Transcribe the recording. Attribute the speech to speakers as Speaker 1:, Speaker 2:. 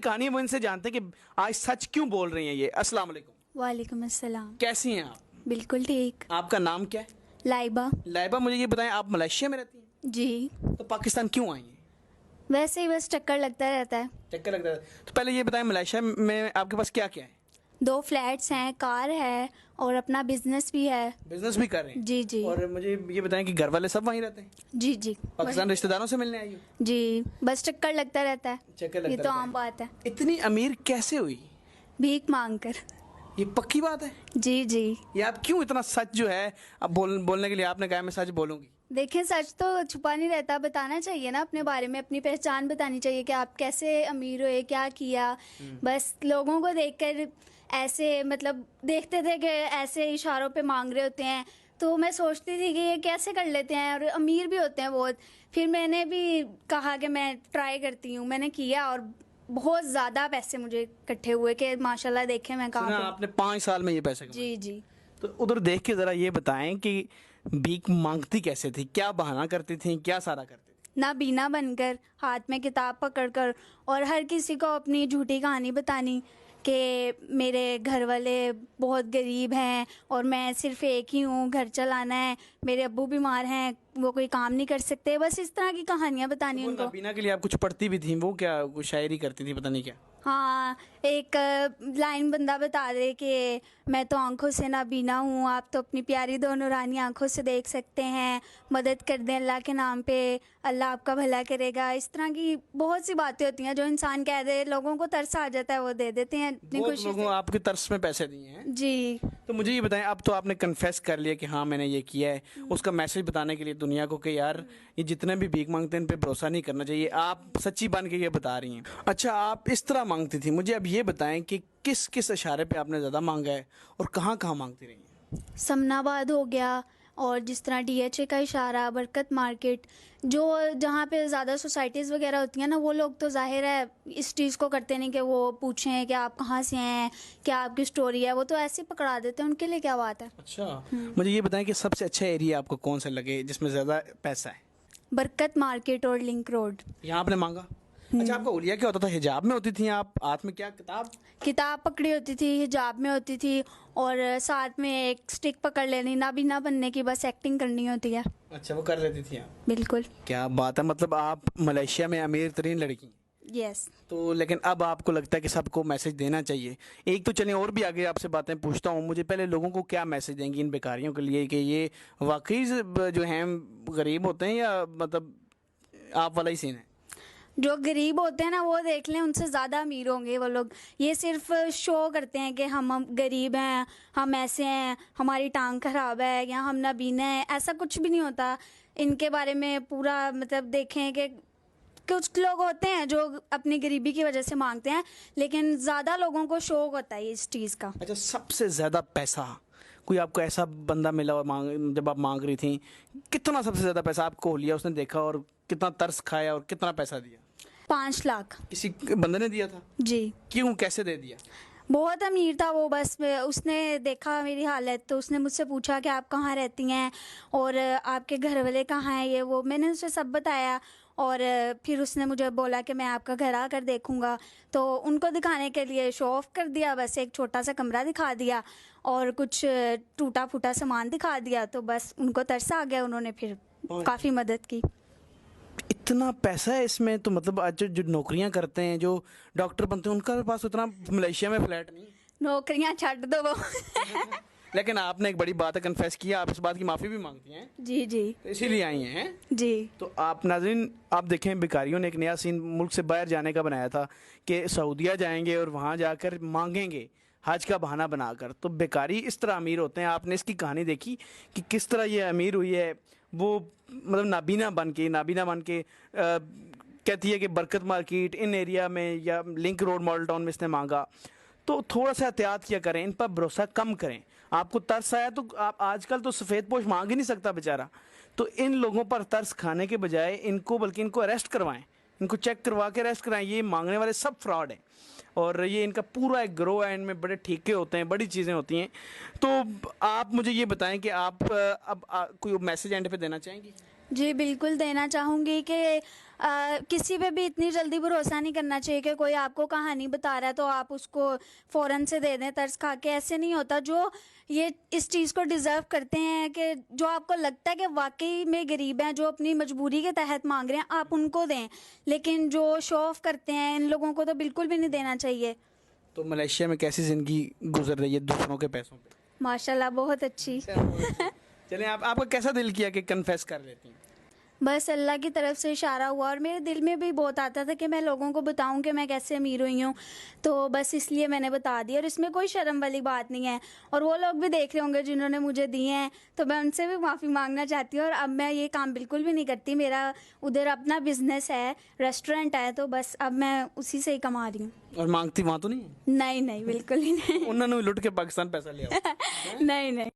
Speaker 1: कहानी वो इनसे जानते हैं कि आज सच क्यों बोल रही हैं ये। अस्सलाम वालेकुम।
Speaker 2: वालेकुम अस्सलाम।
Speaker 1: कैसी हैं आप?
Speaker 2: बिल्कुल ठीक।
Speaker 1: आपका नाम क्या है?
Speaker 2: लाइबा।
Speaker 1: लाइबा, मुझे ये बताएं आप मलेशिया में रहती हैं
Speaker 2: जी।
Speaker 1: तो पाकिस्तान क्यों आई हैं?
Speaker 2: वैसे ही बस चक्कर लगता रहता है।
Speaker 1: चक्कर लगता है तो पहले ये बताएं मलेशिया में आपके पास क्या क्या है?
Speaker 2: 2 फ्लैट्स हैं, कार है और अपना बिजनेस भी है।
Speaker 1: बिजनेस भी कर रहे हैं?
Speaker 2: जी जी।
Speaker 1: और मुझे ये बताएं कि घर वाले सब वहीं रहते हैं?
Speaker 2: जी जी।
Speaker 1: पाकिस्तान रिश्तेदारों से मिलने आई हो?
Speaker 2: जी, बस चक्कर लगता रहता है।
Speaker 1: चक्कर लगता
Speaker 2: ये तो
Speaker 1: रहता है।
Speaker 2: आम बात है।
Speaker 1: इतनी अमीर कैसे हुई?
Speaker 2: भीख मांग कर।
Speaker 1: ये पक्की बात है?
Speaker 2: जी जी।
Speaker 1: ये आप क्यों इतना सच जो है अब बोलने के लिए आपने कहा मैं सच बोलूंगी?
Speaker 2: देखें, सच तो छुपा नहीं रहता, बताना चाहिए ना अपने बारे में, अपनी पहचान बतानी चाहिए कि आप कैसे अमीर हुए, क्या किया। बस लोगों को देखकर ऐसे मतलब देखते थे कि ऐसे इशारों पे मांग रहे होते हैं, तो मैं सोचती थी कि ये कैसे कर लेते हैं और अमीर भी होते हैं बहुत। फिर मैंने भी कहा कि मैं ट्राई करती हूँ, मैंने किया और बहुत ज़्यादा पैसे मुझे इकट्ठे हुए कि माशाल्लाह देखें मैं
Speaker 1: सुना
Speaker 2: कहाँ पे।
Speaker 1: आपने 5 साल में ये पैसे कमाए?
Speaker 2: जी जी।
Speaker 1: तो उधर देख के ज़रा ये बताएं कि भीख मांगती कैसे थी, क्या बहाना करती थी, क्या सारा करती थी?
Speaker 2: ना बीना बनकर, हाथ में किताब पकड़कर और हर किसी को अपनी झूठी कहानी बतानी कि मेरे घर वाले बहुत गरीब हैं और मैं सिर्फ एक ही हूँ, घर चलाना है, मेरे अब्बू बीमार हैं, वो कोई काम नहीं कर सकते। बस इस तरह की कहानियाँ बतानी
Speaker 1: वो
Speaker 2: उनको।
Speaker 1: नबीना के लिए आप कुछ पढ़ती भी थी, वो क्या वो शायरी करती थी, पता नहीं क्या?
Speaker 2: हाँ, एक लाइन बंदा बता दे कि मैं तो आंखों से नाबीना हूँ, आप तो अपनी प्यारी दो नूरानी आंखों से देख सकते हैं, मदद कर दें अल्लाह के नाम पे, अल्लाह आपका भला करेगा। इस तरह की बहुत सी बातें होती हैं जो इंसान कह दे, लोगों को तरस आ जाता है, वो दे देते हैं इतनी
Speaker 1: बहुत
Speaker 2: खुशी
Speaker 1: लोगों
Speaker 2: से।
Speaker 1: आपके तरस में पैसे दिए हैं।
Speaker 2: जी।
Speaker 1: तो मुझे ये बताएं, अब तो आपने कन्फेस कर लिया कि हाँ मैंने ये किया है, उसका मैसेज बताने के लिए दुनिया को कि यार ये जितने भी भीख मांगते हैं इन पे भरोसा नहीं करना चाहिए, आप सच्ची बन के ये बता रही हैं। अच्छा, आप इस तरह मांगती थी, मुझे अब ये बताएं कि किस किस इशारे पे आपने ज़्यादा मांगा है और कहाँ कहाँ मांगती रही हैं?
Speaker 2: समनाबाद हो गया और जिस तरह डीएचए का इशारा, बरकत मार्केट, जो जहाँ पे ज़्यादा सोसाइटीज़ वगैरह होती हैं ना, वो लोग तो जाहिर है इस चीज़ को करते नहीं कि वो पूछें कि आप कहाँ से हैं, क्या आपकी स्टोरी है, वो तो ऐसे ही पकड़ा देते हैं, उनके लिए क्या बात है।
Speaker 1: अच्छा, मुझे ये बताएं कि सबसे अच्छा एरिया आपको कौन सा लगे जिसमें ज़्यादा पैसा है?
Speaker 2: बरकत मार्केट और लिंक रोड।
Speaker 1: यहाँ आपने मांगा? अच्छा, आपका हुलिया क्या होता था? हिजाब में होती थी आप? हाथ में क्या किताब?
Speaker 2: किताब पकड़ी होती थी, हिजाब में होती थी और साथ में एक स्टिक पकड़ लेनी, नाबीना बनने की बस एक्टिंग करनी होती है।
Speaker 1: अच्छा, वो कर लेती थी आप?
Speaker 2: बिल्कुल।
Speaker 1: क्या बात है, मतलब आप मलेशिया में अमीर तरीन लड़की हैं।
Speaker 2: यस।
Speaker 1: तो लेकिन अब आपको लगता है कि सबको मैसेज देना चाहिए। एक तो चलें और भी आगे आपसे बातें पूछता हूँ, मुझे पहले लोगों को क्या मैसेज देंगी इन बेकारियों के लिए कि ये वाकई जो हैं गरीब होते हैं या मतलब आप वाला ही सीन है?
Speaker 2: जो गरीब होते हैं ना, वो देख लें, उनसे ज़्यादा अमीर होंगे वो लोग। ये सिर्फ शो करते हैं कि हम गरीब हैं, हम ऐसे हैं, हमारी टांग खराब है या हम नाबीना हैं, ऐसा कुछ भी नहीं होता। इनके बारे में पूरा मतलब देखें कि कुछ लोग होते हैं जो अपनी गरीबी की वजह से मांगते हैं, लेकिन ज़्यादा लोगों को शौक होता है इस चीज़ का।
Speaker 1: अच्छा, सबसे ज़्यादा पैसा कोई आपको ऐसा बंदा मिला और जब आप मांग रही थी, कितना सबसे ज़्यादा पैसा आपको लिया उसने देखा और कितना तरस खाया और कितना पैसा दिया?
Speaker 2: 5 लाख।
Speaker 1: किसी बंदे ने दिया था?
Speaker 2: जी।
Speaker 1: क्यों, कैसे दे दिया?
Speaker 2: बहुत अमीर था वो, बस उसने देखा मेरी हालत तो उसने मुझसे पूछा कि आप कहाँ रहती हैं और आपके घर वाले कहाँ हैं, ये वो मैंने उसे सब बताया और फिर उसने मुझे बोला कि मैं आपका घर आकर देखूंगा। तो उनको दिखाने के लिए शो ऑफ कर दिया, बस एक छोटा सा कमरा दिखा दिया और कुछ टूटा फूटा सामान दिखा दिया, तो बस उनको तरस आ गया, उन्होंने फिर काफ़ी मदद की।
Speaker 1: इतना पैसा है इसमें? तो मतलब आज जो नौकरियां करते हैं, जो डॉक्टर बनते हैं, उनका पास उतना मलेशिया में फ्लैट नहीं?
Speaker 2: नौकरियां छੱਡ दो वो।
Speaker 1: लेकिन आपने एक बड़ी बात है, कन्फेस किया, आप इस बात की माफ़ी भी मांगती हैं।
Speaker 2: जी जी।
Speaker 1: तो इसीलिए आई हैं?
Speaker 2: जी।
Speaker 1: तो आप नाज़रीन, आप देखें, बेकारियों ने एक नया सीन मुल्क से बाहर जाने का बनाया था कि सऊदीया जाएंगे और वहाँ जाकर मांगेंगे हज का बहाना बनाकर। तो बेकारी इस तरह अमीर होते हैं। आपने इसकी कहानी देखी कि किस तरह ये अमीर हुई है। वो मतलब नाबीना बन के कहती है कि बरकत मार्केट इन एरिया में या लिंक रोड मॉडल टाउन में इसने मांगा। तो थोड़ा सा एहतियात किया करें, इन पर भरोसा कम करें। आपको तरस आया तो आप आजकल तो सफ़ेद पोश मांग ही नहीं सकता बेचारा, तो इन लोगों पर तरस खाने के बजाय इनको बल्कि इनको अरेस्ट करवाएं, इनको चेक करवा के अरेस्ट कराएं। ये मांगने वाले सब फ्रॉड हैं और ये इनका पूरा एक ग्रो है, इनमें बड़े ठीके होते हैं, बड़ी चीज़ें होती हैं। तो आप मुझे ये बताएं कि आप अब कोई मैसेज एंड पे देना चाहेंगी?
Speaker 2: जी बिल्कुल देना चाहूँगी कि किसी पे भी इतनी जल्दी भरोसा नहीं करना चाहिए कि कोई आपको कहानी बता रहा है तो आप उसको फ़ौरन से दे दें तरस खा के। ऐसे नहीं होता। जो ये इस चीज़ को डिज़र्व करते हैं कि जो आपको लगता है कि वाकई में गरीब हैं, जो अपनी मजबूरी के तहत मांग रहे हैं, आप उनको दें। लेकिन जो शो ऑफ करते हैं, इन लोगों को तो बिल्कुल भी नहीं देना चाहिए।
Speaker 1: तो मलेशिया में कैसी ज़िंदगी गुजर रही है दूसरों के पैसों पे?
Speaker 2: माशाल्लाह बहुत अच्छी।
Speaker 1: चलें, आपका कैसा दिल किया कि कन्फेस कर लेती हैं?
Speaker 2: बस अल्लाह की तरफ से इशारा हुआ और मेरे दिल में भी बहुत आता था कि मैं लोगों को बताऊं कि मैं कैसे अमीर हुई हूं, तो बस इसलिए मैंने बता दिया। और इसमें कोई शर्म वाली बात नहीं है। और वो लोग भी देख रहे होंगे जिन्होंने मुझे दिए हैं, तो मैं उनसे भी माफ़ी मांगना चाहती हूँ। और अब मैं ये काम बिल्कुल भी नहीं करती। मेरा उधर अपना बिजनेस है, रेस्टोरेंट है, तो बस अब मैं उसी से ही कमा रही हूँ।
Speaker 1: और मांगती वहाँ तो नहीं है?
Speaker 2: नहीं नहीं, बिल्कुल ही नहीं।
Speaker 1: उन्होंने लुट के पाकिस्तान पैसा लिया।
Speaker 2: नहीं नहीं।